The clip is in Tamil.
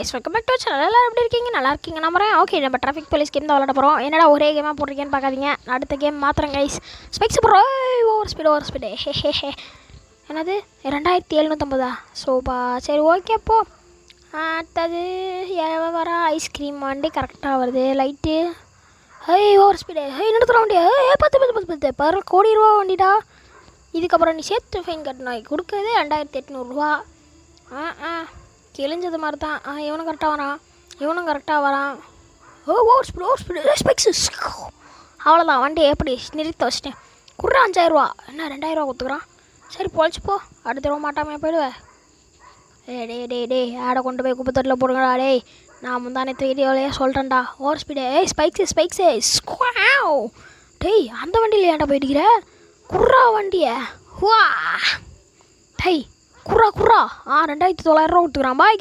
guys, welcome back to our channel. எல்லாரும் எப்படி இருக்கீங்க? நல்லா இருக்கீங்க நம்புறேன். ஓகே, நம்ம டிராஃபிக் போலீஸ் கேம் தான் விளையாட போகிறோம். என்னடா ஒரே கேமாக போட்டிருக்கேன்னு பார்க்காதீங்க. அடுத்த கேம் மாத்திரம் guys. Specs bro over speed hey என்னது 2750 சோபா. சரி ஓகே போ. அடுத்தது வர ஐஸ்கிரீம் வண்டி கரெக்டாக வருது. லைட்டு ஓவர் ஸ்பீடு நடத்துகிற வண்டியா 10 10 கோடி ரூபா வண்டிடா. இதுக்கப்புறம் நீ சேர்த்து ஃபைன் கட்டணும். கொடுக்குறது 2800 ரூபா. கிழிஞ்சது மாதிரி தான். இவனும் கரெக்டாக வரான். ஓவர் ஸ்பீடு ஸ்பெக்ஸஸ். அவ்வளோதான், வண்டி எப்படி நிறுத்த வச்சிட்டேன். குடுறா 5000 ரூபா. என்ன 2000 ரூபா கொடுத்துக்குறான். சரி பொழைச்சிப்போ, அடுத்த ரூபா மாட்டாமே போயிடுவேன். டே ஆடை கொண்டு போய் குப்பத்தொட்டில் போடுங்கடா. டேய் நான் முந்தானே வீடியோலையே சொல்கிறேன்டா. Over speed spikes. டேய் அந்த வண்டியில் ஏன்டா போயிட்டுக்கிற? குர்ரா வண்டியை வா. டேய் குர்ரா 2900 ரூபா கொடுத்துக்குறான். பாய்.